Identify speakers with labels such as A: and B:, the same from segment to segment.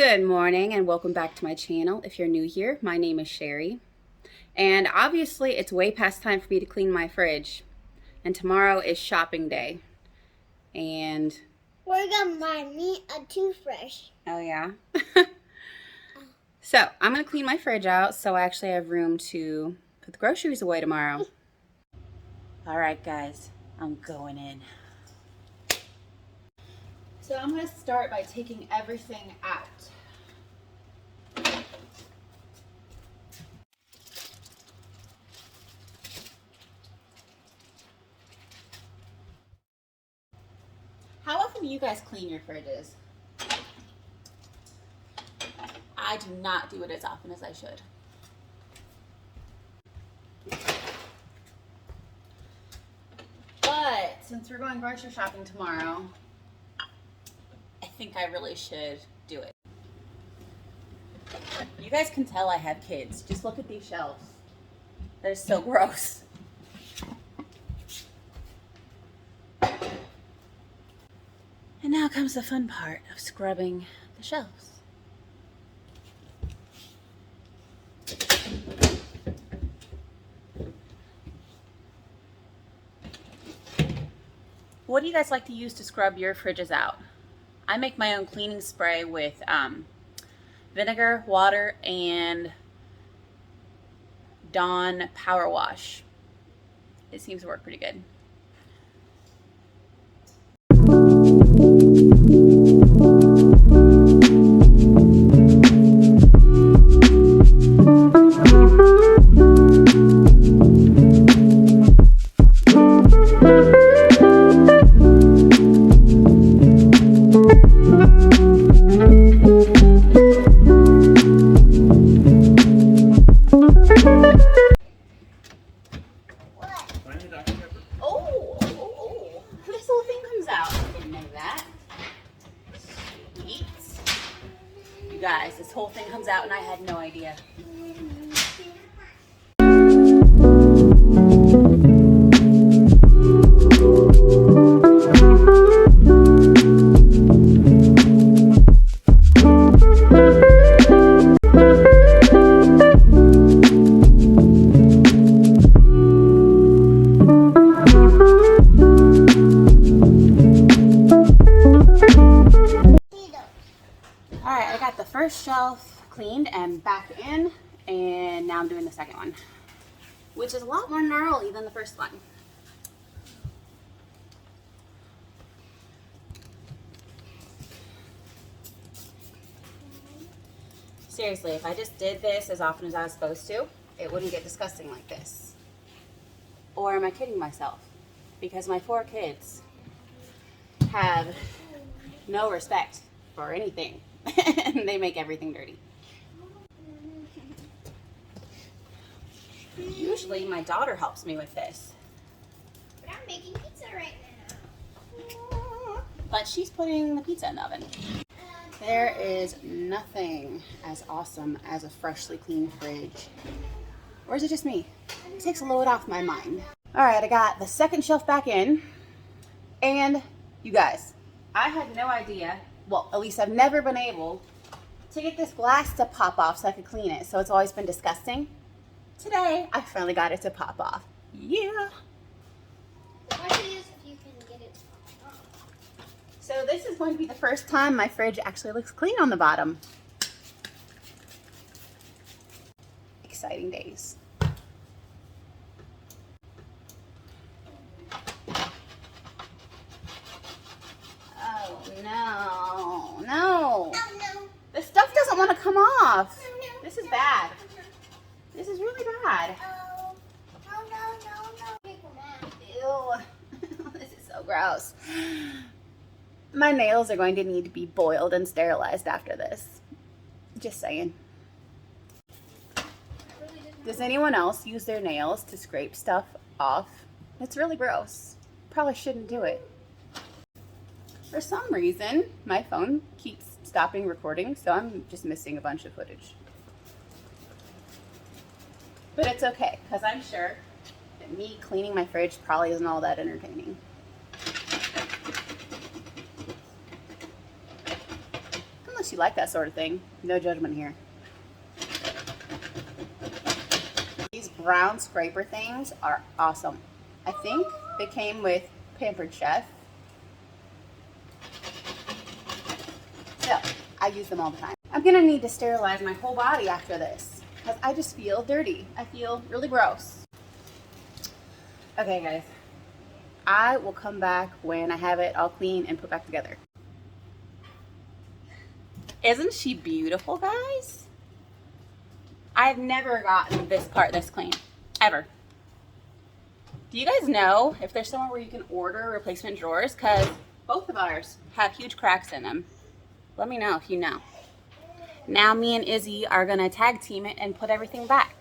A: Good morning and welcome back to my channel. If you're new here, my name is Sheri. And obviously it's way past time for me to clean my fridge. And tomorrow is shopping day. And
B: we're gonna buy me a toothbrush.
A: Oh yeah? So I'm gonna clean my fridge out so I actually have room to put the groceries away tomorrow. Alright guys, I'm going in. So I'm gonna start by taking everything out. How often do you guys clean your fridges? I do not do it as often as I should. But since we're going grocery shopping tomorrow, I think I really should do it. You guys can tell I have kids. Just look at these shelves. They're so gross. And now comes the fun part of scrubbing the shelves. What do you guys like to use to scrub your fridges out? I make my own cleaning spray with vinegar, water, and Dawn Power Wash. It seems to work pretty good. You guys, this whole thing comes out and I had no idea. Alright, I got the first shelf cleaned and back in, and now I'm doing the second one, which is a lot more gnarly than the first one. Seriously, if I just did this as often as I was supposed to, it wouldn't get disgusting like this. Or am I kidding myself? Because my 4 kids have no respect for anything. And they make everything dirty. Usually my daughter helps me with this.
B: But I'm making pizza right now.
A: But she's putting the pizza in the oven. There is nothing as awesome as a freshly cleaned fridge. Or is it just me? It takes a load off my mind. Alright, I got the second shelf back in. And you guys, I had no idea. Well, at least I've never been able to get this glass to pop off so I could clean it. So it's always been disgusting. Today, I finally got it to pop off. Yeah.
B: The question is if you can get it to pop off.
A: So this is going to be the first time my fridge actually looks clean on the bottom. Exciting days. No, no.
B: Oh, no.
A: The stuff doesn't want to come off.
B: No, no,
A: This is
B: no,
A: bad.
B: no,
A: This is really bad.
B: no. No, no, no, no.
A: Ew. This is so gross. My nails are going to need to be boiled and sterilized after this. Just saying. Does anyone else use their nails to scrape stuff off? It's really gross. Probably shouldn't do it. For some reason, my phone keeps stopping recording, so I'm just missing a bunch of footage. But it's okay, because I'm sure that me cleaning my fridge probably isn't all that entertaining. Unless you you like that sort of thing. No judgment here. These brown scraper things are awesome. I think they came with Pampered Chef. So, I use them all the time. I'm gonna need to sterilize my whole body after this because I just feel dirty. I feel really gross. Okay, guys. I will come back when I have it all clean and put back together. Isn't she beautiful, guys? I've never gotten this part this clean, ever. Do you guys know if there's somewhere where you can order replacement drawers? Because both of ours have huge cracks in them. Let me know if you know. Now me and Izzy are gonna tag team it and put everything back.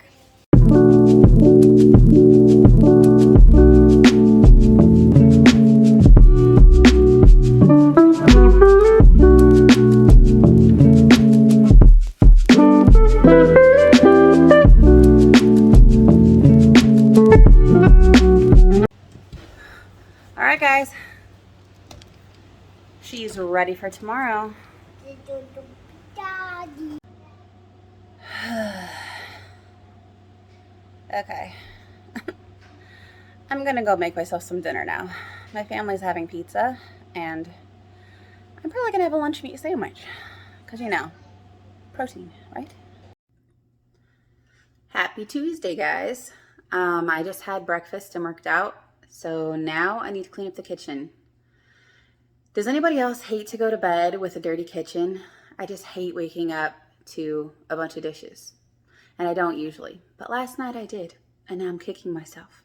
A: All right, guys. She's ready for tomorrow. Okay. I'm gonna go make myself some dinner now. My family's having pizza, and I'm probably gonna have a lunch meat sandwich. Because, you know, protein, right? Happy Tuesday, guys. I just had breakfast and worked out, so now I need to clean up the kitchen. Does anybody else hate to go to bed with a dirty kitchen? I just hate waking up to a bunch of dishes. And I don't usually. But last night I did. And now I'm kicking myself.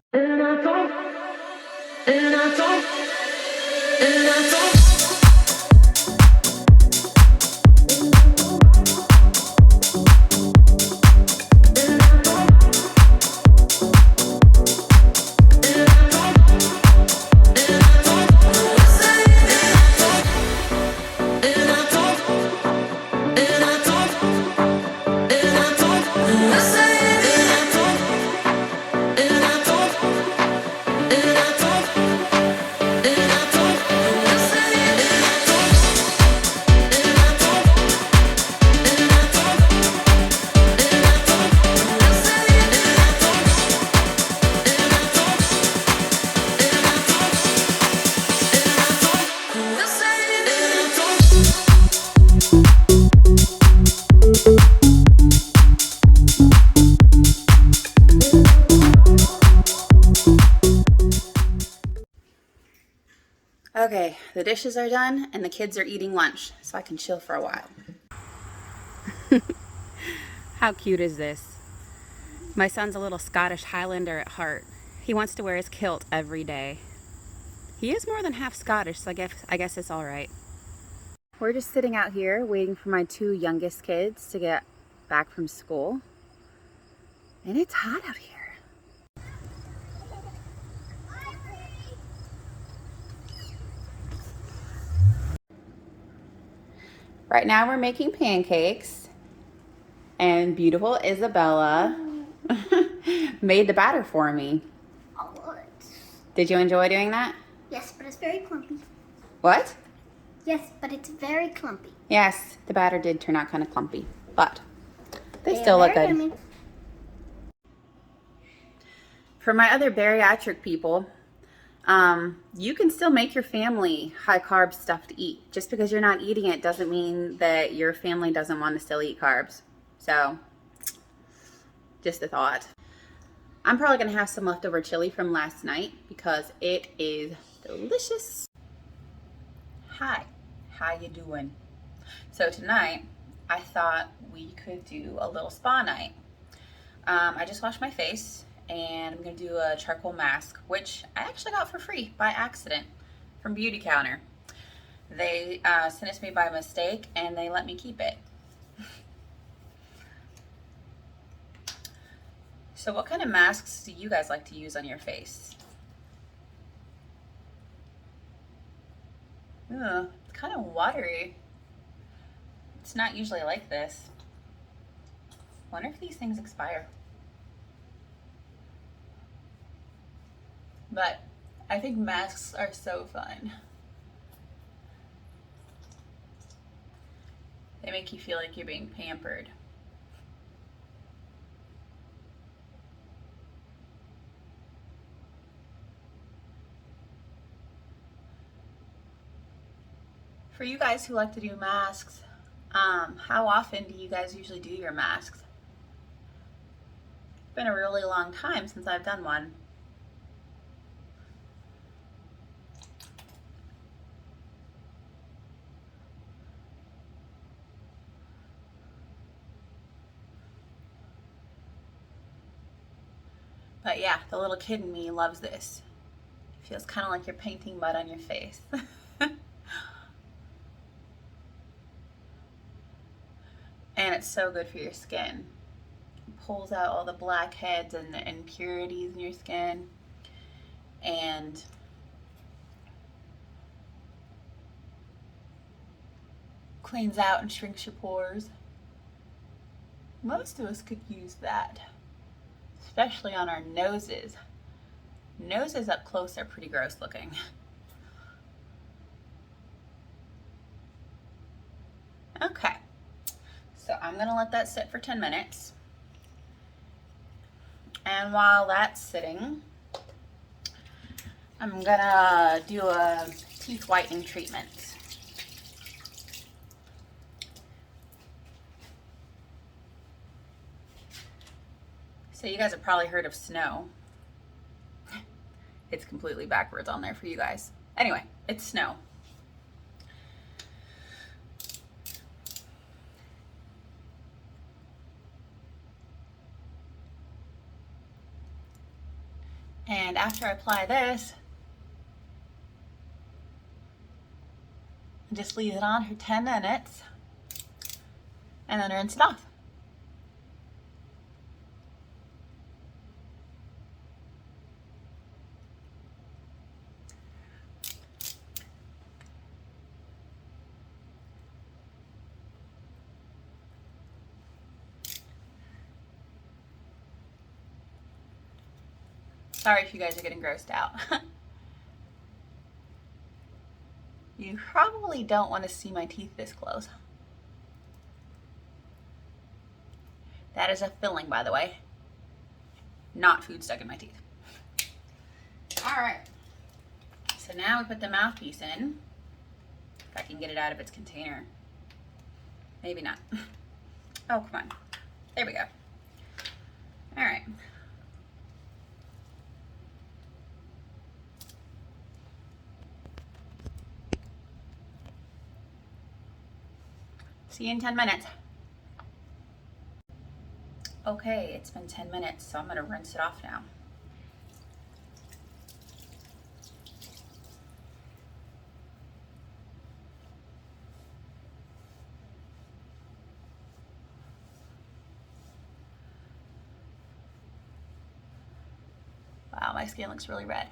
A: Okay, the dishes are done and the kids are eating lunch, so I can chill for a while. How cute is this? My son's a little Scottish Highlander at heart. He wants to wear his kilt every day. He is more than half Scottish, so I guess it's all right. We're just sitting out here waiting for my two youngest kids to get back from school. And it's hot out here. Right now we're making pancakes, and beautiful Isabella made the batter for me. Did you enjoy doing that?
B: Yes, but it's very clumpy.
A: What?
B: Yes, but it's very clumpy.
A: Yes, the batter did turn out kind of clumpy, but they still look good.
B: Yummy.
A: For my other bariatric people, you can still make your family high carb stuff to eat. Just because you're not eating it doesn't mean that your family doesn't want to still eat carbs. So, just a thought. I'm probably going to have some leftover chili from last night because it is delicious. Hi, how you doing? So tonight, I thought we could do a little spa night. I just washed my face and I'm going to do a charcoal mask, which I actually got for free by accident from Beauty Counter. They sent it to me by mistake and they let me keep it. So what kind of masks do you guys like to use on your face? Ugh, it's kind of watery. It's not usually like this. Wonder if these things expire. But I think masks are so fun. They They make you feel like you're being pampered. For you guys who like to do masks, how often do you guys usually do your masks? It's been a really long time since I've done one. But yeah, the little kid in me loves this. It feels kind of like you're painting mud on your face. And it's so good for your skin. It pulls out all the blackheads and the impurities in your skin, and cleans out and shrinks your pores. Most of us could use that, especially on our noses. Noses up close are pretty gross looking. Okay, so I'm gonna let that sit for 10 minutes. And while that's sitting, I'm gonna do a teeth whitening treatment. So you guys have probably heard of snow. It's completely backwards on there for you guys. Anyway, it's snow. And after I apply this, just leave it on for 10 minutes and then rinse it off. Sorry if you guys are getting grossed out. You probably don't want to see my teeth this close. That is a filling, by the way. Not food stuck in my teeth. All right. So now we put the mouthpiece in. If I can get it out of its container. Maybe not. Oh, come on. There we go. All right. See you in 10 minutes. Okay, it's been 10 minutes, so I'm gonna rinse it off now. Wow, my skin looks really red.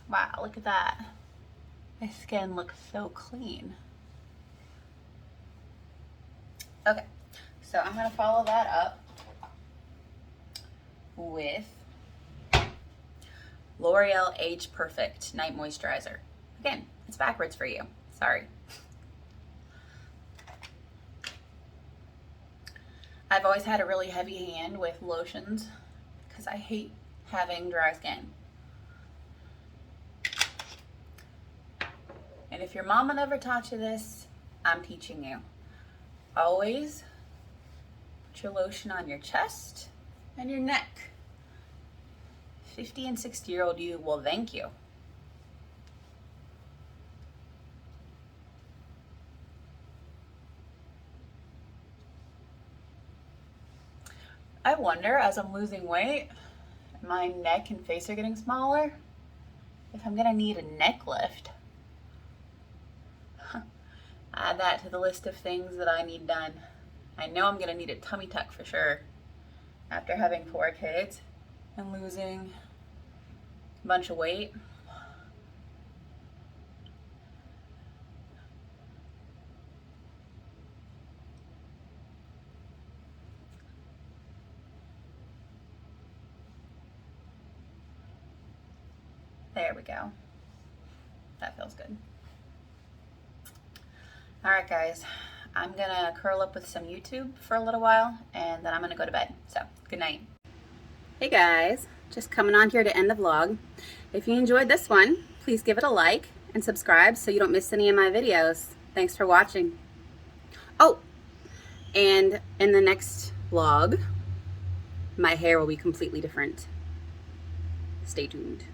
A: Wow, look at that. My skin looks so clean. Okay, so I'm gonna follow that up with L'Oreal Age Perfect Night Moisturizer. Again, it's backwards for you, sorry. I've always had a really heavy hand with lotions because I hate having dry skin. And if your mama never taught you this, I'm teaching you. Always put your lotion on your chest and your neck. 50 and 60-year-old you will thank you. I wonder, as I'm losing weight, my neck and face are getting smaller, if I'm gonna need a neck lift. Add that to the list of things that I need done. I know I'm gonna need a tummy tuck for sure after having 4 kids and losing a bunch of weight. There we go. That feels good. All right, guys, I'm gonna curl up with some YouTube for a little while and then I'm gonna go to bed. So, good night. Hey guys, just coming on here to end the vlog. If you enjoyed this one, please give it a like and subscribe so you don't miss any of my videos. Thanks for watching. Oh, and in the next vlog, my hair will be completely different. Stay tuned.